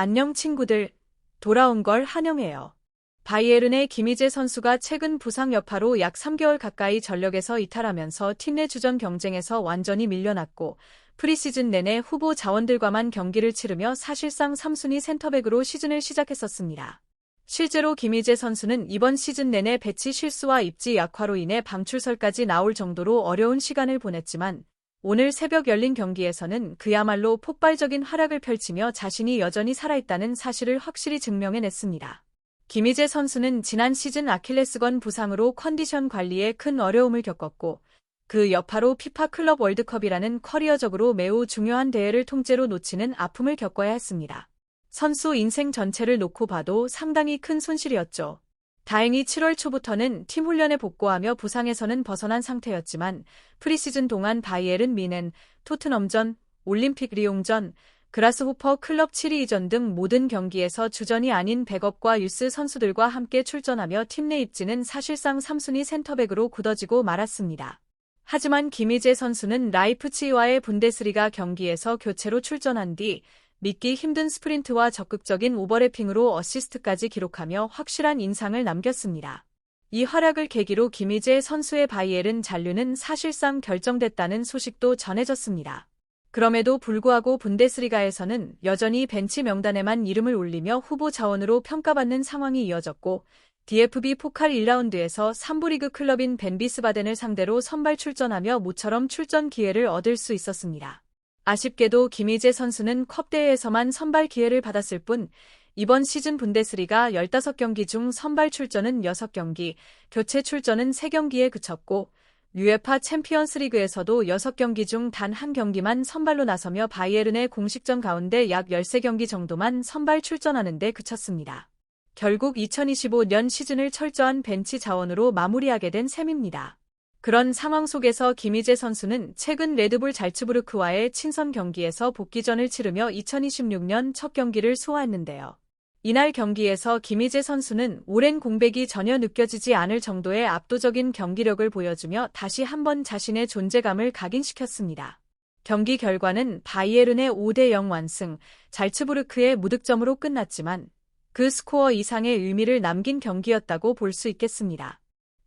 안녕 친구들, 돌아온 걸 환영해요. 바이에른의 김희재 선수가 최근 부상 여파로 약 3개월 가까이 전력에서 이탈하면서 팀 내 주전 경쟁에서 완전히 밀려났고 프리시즌 내내 후보 자원들과만 경기를 치르며 사실상 3순위 센터백으로 시즌을 시작했었습니다. 실제로 김희재 선수는 이번 시즌 내내 배치 실수와 입지 약화로 인해 방출설까지 나올 정도로 어려운 시간을 보냈지만 오늘 새벽 열린 경기에서는 그야말로 폭발적인 활약을 펼치며 자신이 여전히 살아있다는 사실을 확실히 증명해냈습니다. 김희재 선수는 지난 시즌 아킬레스건 부상으로 컨디션 관리에 큰 어려움을 겪었고 그 여파로 피파 클럽 월드컵이라는 커리어적으로 매우 중요한 대회를 통째로 놓치는 아픔을 겪어야 했습니다. 선수 인생 전체를 놓고 봐도 상당히 큰 손실이었죠. 다행히 7월 초부터는 팀 훈련에 복구하며 부상에서는 벗어난 상태였지만 프리시즌 동안 바이에른 뮌헨, 토트넘전, 올림픽 리옹전, 그라스호퍼 클럽 7위전 등 모든 경기에서 주전이 아닌 백업과 유스 선수들과 함께 출전하며 팀 내 입지는 사실상 3순위 센터백으로 굳어지고 말았습니다. 하지만 김희재 선수는 라이프치히와의 분데스리가 경기에서 교체로 출전한 뒤 믿기 힘든 스프린트와 적극적인 오버래핑으로 어시스트까지 기록하며 확실한 인상을 남겼습니다. 이 활약을 계기로 김희재 선수의 바이에른 잔류는 사실상 결정됐다는 소식도 전해졌습니다. 그럼에도 불구하고 분데스리가에서는 여전히 벤치 명단에만 이름을 올리며 후보 자원으로 평가받는 상황이 이어졌고 DFB 포칼 1라운드에서 3부 리그 클럽인 벤비스바덴을 상대로 선발 출전하며 모처럼 출전 기회를 얻을 수 있었습니다. 아쉽게도 김희재 선수는 컵대회에서만 선발 기회를 받았을 뿐 이번 시즌 분데스리가 15경기 중 선발 출전은 6경기, 교체 출전은 3경기에 그쳤고 UEFA 챔피언스리그에서도 6경기 중 단 1경기만 선발로 나서며 바이에른의 공식전 가운데 약 13경기 정도만 선발 출전하는 데 그쳤습니다. 결국 2025년 시즌을 철저한 벤치 자원으로 마무리하게 된 셈입니다. 그런 상황 속에서 김희재 선수는 최근 레드불 잘츠부르크와의 친선 경기에서 복귀전을 치르며 2026년 첫 경기를 소화했는데요. 이날 경기에서 김희재 선수는 오랜 공백이 전혀 느껴지지 않을 정도의 압도적인 경기력을 보여주며 다시 한번 자신의 존재감을 각인시켰습니다. 경기 결과는 바이에른의 5대0 완승, 잘츠부르크의 무득점으로 끝났지만 그 스코어 이상의 의미를 남긴 경기였다고 볼 수 있겠습니다.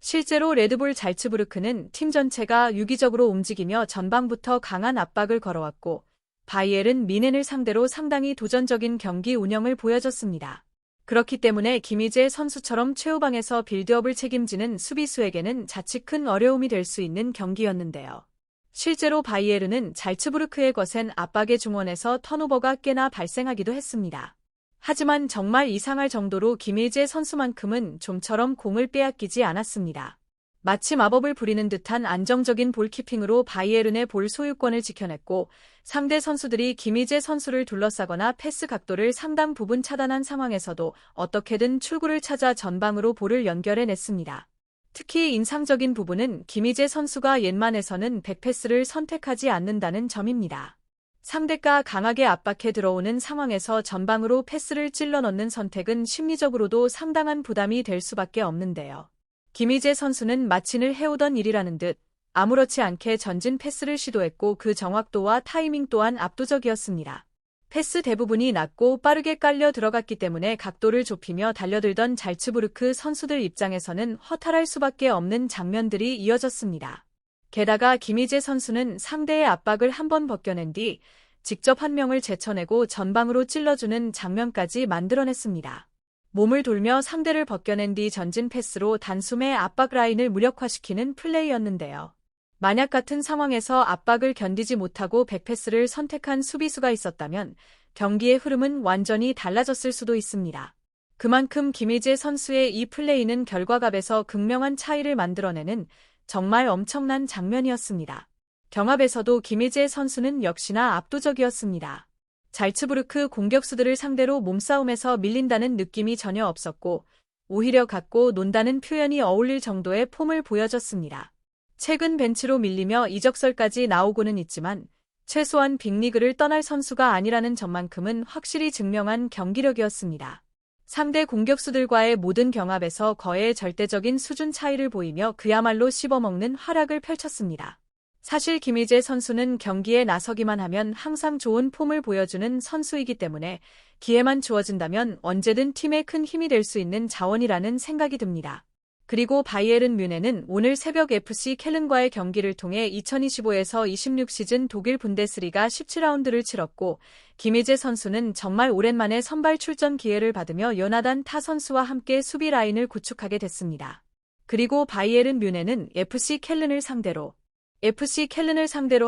실제로 레드불 잘츠부르크는 팀 전체가 유기적으로 움직이며 전방부터 강한 압박을 걸어왔고 바이에른 뮌헨을 상대로 상당히 도전적인 경기 운영을 보여줬습니다. 그렇기 때문에 김희재 선수처럼 최후방에서 빌드업을 책임지는 수비수에게는 자칫 큰 어려움이 될 수 있는 경기였는데요. 실제로 바이에른은 잘츠부르크의 거센 압박의 중원에서 턴오버가 꽤나 발생하기도 했습니다. 하지만 정말 이상할 정도로 김희재 선수만큼은 좀처럼 공을 빼앗기지 않았습니다. 마치 마법을 부리는 듯한 안정적인 볼키핑으로 바이에른의 볼 소유권을 지켜냈고 상대 선수들이 김희재 선수를 둘러싸거나 패스 각도를 상당 부분 차단한 상황에서도 어떻게든 출구를 찾아 전방으로 볼을 연결해냈습니다. 특히 인상적인 부분은 김희재 선수가 옌만에서는 백패스를 선택하지 않는다는 점입니다. 상대가 강하게 압박해 들어오는 상황에서 전방으로 패스를 찔러 넣는 선택은 심리적으로도 상당한 부담이 될 수밖에 없는데요. 김희재 선수는 마치 늘 해오던 일이라는 듯 아무렇지 않게 전진 패스를 시도했고 그 정확도와 타이밍 또한 압도적이었습니다. 패스 대부분이 낮고 빠르게 깔려 들어갔기 때문에 각도를 좁히며 달려들던 잘츠부르크 선수들 입장에서는 허탈할 수밖에 없는 장면들이 이어졌습니다. 게다가 김희재 선수는 상대의 압박을 한번 벗겨낸 뒤 직접 한 명을 제쳐내고 전방으로 찔러주는 장면까지 만들어냈습니다. 몸을 돌며 상대를 벗겨낸 뒤 전진 패스로 단숨에 압박 라인을 무력화시키는 플레이였는데요. 만약 같은 상황에서 압박을 견디지 못하고 백패스를 선택한 수비수가 있었다면 경기의 흐름은 완전히 달라졌을 수도 있습니다. 그만큼 김희재 선수의 이 플레이는 결과값에서 극명한 차이를 만들어내는 정말 엄청난 장면이었습니다. 경합에서도 김희재 선수는 역시나 압도적이었습니다. 잘츠부르크 공격수들을 상대로 몸싸움에서 밀린다는 느낌이 전혀 없었고 오히려 갖고 논다는 표현이 어울릴 정도의 폼을 보여줬습니다. 최근 벤치로 밀리며 이적설까지 나오고는 있지만 최소한 빅리그를 떠날 선수가 아니라는 점만큼은 확실히 증명한 경기력이었습니다. 상대 공격수들과의 모든 경합에서 거의 절대적인 수준 차이를 보이며 그야말로 씹어먹는 활약을 펼쳤습니다. 사실 김희재 선수는 경기에 나서기만 하면 항상 좋은 폼을 보여주는 선수이기 때문에 기회만 주어진다면 언제든 팀에 큰 힘이 될 수 있는 자원이라는 생각이 듭니다. 그리고 바이에른 뮌헨은 오늘 새벽 FC 켈른과의 경기를 통해 2025에서 26 시즌 독일 분데스리가 17라운드를 치렀고, 김희재 선수는 정말 오랜만에 선발 출전 기회를 받으며 요나단 타 선수와 함께 수비 라인을 구축하게 됐습니다. 그리고 바이에른 뮌헨은 FC 켈른을 상대로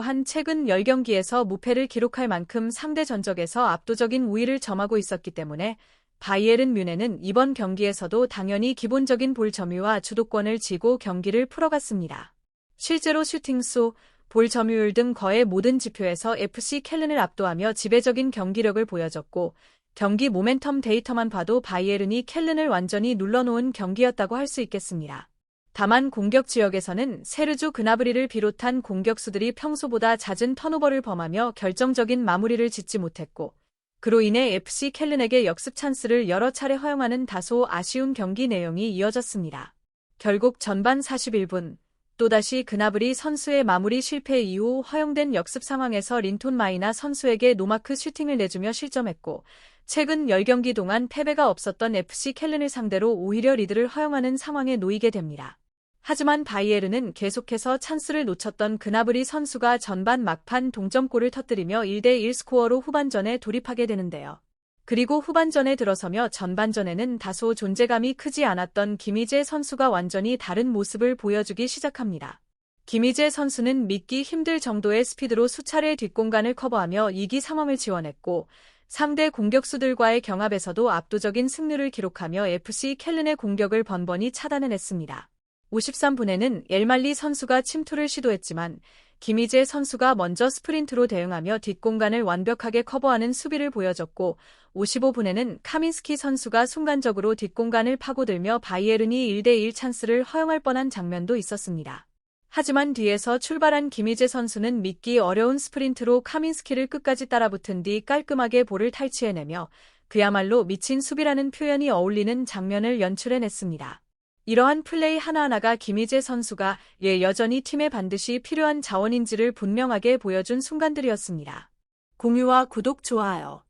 한 최근 10경기에서 무패를 기록할 만큼 상대 전적에서 압도적인 우위를 점하고 있었기 때문에 바이에른 뮌헨은 이번 경기에서도 당연히 기본적인 볼 점유와 주도권을 쥐고 경기를 풀어갔습니다. 실제로 슈팅수, 볼 점유율 등 거의 모든 지표에서 FC 켈른을 압도하며 지배적인 경기력을 보여줬고, 경기 모멘텀 데이터만 봐도 바이에른이 켈른을 완전히 눌러놓은 경기였다고 할 수 있겠습니다. 다만 공격 지역에서는 세르주 그나브리를 비롯한 공격수들이 평소보다 잦은 턴오버를 범하며 결정적인 마무리를 짓지 못했고, 그로 인해 FC 켈른에게 역습 찬스를 여러 차례 허용하는 다소 아쉬운 경기 내용이 이어졌습니다. 결국 전반 41분, 또다시 그나브리 선수의 마무리 실패 이후 허용된 역습 상황에서 린톤 마이나 선수에게 노마크 슈팅을 내주며 실점했고, 최근 10경기 동안 패배가 없었던 FC 켈른을 상대로 오히려 리드를 허용하는 상황에 놓이게 됩니다. 하지만 바이에른은 계속해서 찬스를 놓쳤던 그나브리 선수가 전반 막판 동점골을 터뜨리며 1대1 스코어로 후반전에 돌입하게 되는데요. 그리고 후반전에 들어서며 전반전에는 다소 존재감이 크지 않았던 김희재 선수가 완전히 다른 모습을 보여주기 시작합니다. 김희재 선수는 믿기 힘들 정도의 스피드로 수차례 뒷공간을 커버하며 이기 상황을 지원했고, 상대 공격수들과의 경합에서도 압도적인 승률을 기록하며 FC 켈른의 공격을 번번이 차단해냈습니다. 53분에는 엘말리 선수가 침투를 시도했지만 김희재 선수가 먼저 스프린트로 대응하며 뒷공간을 완벽하게 커버하는 수비를 보여줬고, 55분에는 카민스키 선수가 순간적으로 뒷공간을 파고들며 바이에른이 1대1 찬스를 허용할 뻔한 장면도 있었습니다. 하지만 뒤에서 출발한 김희재 선수는 믿기 어려운 스프린트로 카민스키를 끝까지 따라붙은 뒤 깔끔하게 볼을 탈취해내며 그야말로 미친 수비라는 표현이 어울리는 장면을 연출해냈습니다. 이러한 플레이 하나하나가 김희재 선수가 여전히 팀에 반드시 필요한 자원인지를 분명하게 보여준 순간들이었습니다. 공유와 구독, 좋아요.